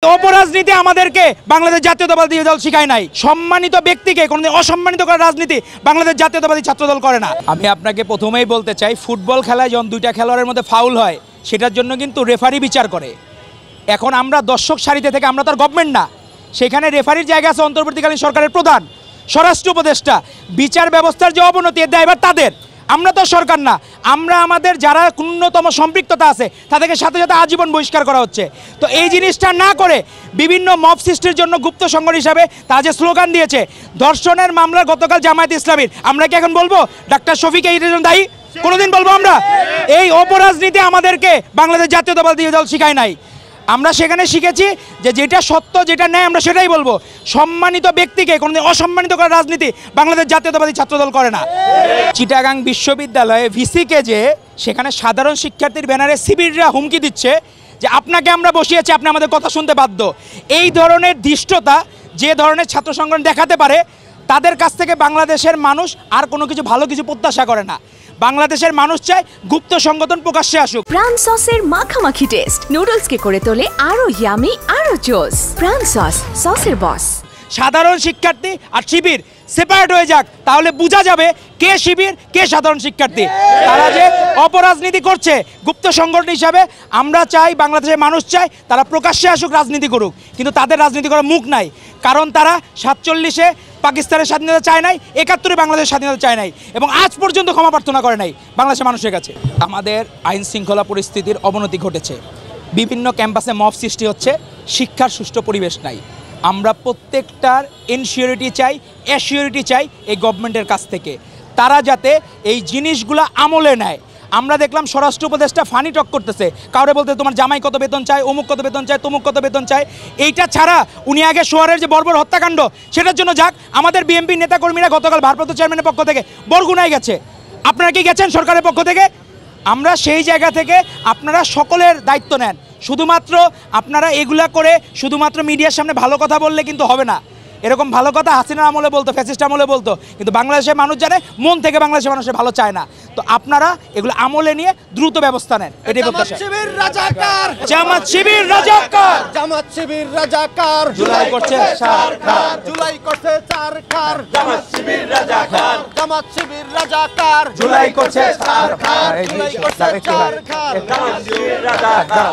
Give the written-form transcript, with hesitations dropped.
অপরাজনীতি আমাদেরকে বাংলাদেশ জাতীয়তাবাদী দল শিখায় নাই। সম্মানিত ব্যক্তিকে কোনোদিন অসম্মানিত করার রাজনীতি বাংলাদেশ জাতীয়তাবাদী ছাত্রদল করে না। আমি আপনাকে প্রথমেই বলতে চাই, ফুটবল খেলায় যখন দুইটা খেলোয়াড়ের মধ্যে ফাউল হয় সেটার জন্য কিন্তু রেফারি বিচার করে। এখন আমরা দর্শক সারিতে থেকে, আমরা তো আর গভর্নমেন্ট না, সেখানে রেফারির জায়গা আছে অন্তর্বর্তীকালীন সরকারের প্রধান, স্বরাষ্ট্র উপদেষ্টা। বিচার ব্যবস্থার যে অবনতি এর দায়ভার তাদের, আমরা তো সরকার না। আমরা আমাদের যারা ন্যূনতম সম্পৃক্ততা আছে তাদেরকে সাথে সাথে আজীবন বহিষ্কার করা হচ্ছে। তো এই জিনিসটা না করে বিভিন্ন মব সৃষ্টির জন্য গুপ্ত সংগঠন হিসাবে তারা যে স্লোগান দিয়েছে, ধর্ষণের মামলা গতকাল জামায়াত ইসলামীর, আমরা কি এখন বলবো ডাক্তার শফিক এই জন্য দায়ী? কোনোদিন বলবো আমরা? এই অপরাজনীতি আমাদেরকে বাংলাদেশ জাতীয়তাবাদী দল শিখায় নাই। আমরা সেখানে শিখেছি যে যেটা সত্য, যেটা ন্যায়, আমরা সেটাই বলবো। সম্মানিত ব্যক্তিকে কোনোদিন অসম্মানিত করার রাজনীতি বাংলাদেশ জাতীয়তাবাদী ছাত্রদল করে না। চিটাগাং বিশ্ববিদ্যালয়ে ভিসিকে যে সেখানে সাধারণ শিক্ষার্থীর ব্যানারে শিবিররা হুমকি দিচ্ছে যে আপনাকে আমরা বসিয়েছি, আপনি আমাদের কথা শুনতে বাধ্য। এই ধরনের ধৃষ্টতা যে ধরনের ছাত্র সংগঠন দেখাতে পারে, তাদের কাছ থেকে বাংলাদেশের মানুষ আর কোনো কিছু ভালো কিছু প্রত্যাশা করে না। বাংলাদেশের মানুষ চায় গুপ্ত সংগঠন প্রকাশ্যে আসুক। প্রাণ সসের মাখামাখি টেস্ট নুডলসকে করে তোলে আরো ইয়ামি, আরো জোস। প্রাণ সস, সসের বস। সাধারণ শিক্ষার্থী আর শিবির সেপারেট হয়ে যাক, তাহলে বোঝা যাবে কে শিবির কে সাধারণ শিক্ষার্থী। তারা যে অপরাজনীতি করছে গুপ্ত সংগঠন হিসাবে, আমরা চাই বাংলাদেশের মানুষ চায় তারা প্রকাশ্যে আসুক, রাজনীতি করুক, কিন্তু তাদের রাজনীতি করার মুখ নাই। কারণ তারা 47-এ পাকিস্তানের স্বাধীনতা চায় নাই, 71-এ বাংলাদেশের স্বাধীনতা চায় নাই, এবং আজ পর্যন্ত ক্ষমা প্রার্থনা করে নাই বাংলাদেশের মানুষের কাছে। আমাদের আইন শৃঙ্খলা পরিস্থিতির অবনতি ঘটেছে, বিভিন্ন ক্যাম্পাসে মব সৃষ্টি হচ্ছে, শিক্ষার সুষ্ঠু পরিবেশ নাই। আমরা প্রত্যেকটার ইনসিওরিটি চাই, অ্যাসিওরিটি চাই এই গভর্নমেন্টের কাছ থেকে, তারা যাতে এই জিনিসগুলো আমলে নেয়। আমরা দেখলাম স্বরাষ্ট্র উপদেষ্টা ফানি টক করতেছে, কাউরে বলতে তোমার জামাই কত বেতন চায়, অমুক কত বেতন চায়, তমুক কত বেতন চায়। এইটা ছাড়া উনি আগে শহরের যে বর্বর হত্যাকাণ্ড সেটার জন্য যাক। আমাদের বিএনপি নেতাকর্মীরা গতকাল ভারপ্রাপ্ত চেয়ারম্যানের পক্ষ থেকে বরগুনায় গেছে, আপনারা কি গেছেন সরকারের পক্ষ থেকে? আমরা সেই জায়গা থেকে আপনারা সকলের দায়িত্ব নেন। শুধুমাত্র আপনারা এগুলা করে শুধুমাত্র মিডিয়ার সামনে ভালো কথা বললে কিন্তু হবে না। এরকম ভালো কথা হাসিনার আমলে বলতো, ফ্যাসিস্ট আমলে বলতো, কিন্তু বাংলাদেশের মানুষ জানে মন থেকে বাংলাদেশের মানুষের ভালো চায় না। তো আপনারা এগুলো আমলে নিয়ে দ্রুত ব্যবস্থা নেন, এটাই প্রত্যাশা। জামাত শিবির রাজাকার, জামাত শিবির রাজাকার, জুলাই করছে সরকার, জুলাই করছে সরকার, জামাত শিবির রাজাকার, জামাত শিবির রাজাকার, জুলাই করছে সরকার, জুলাই করছে সরকার, জামাত শিবির রাজাকার।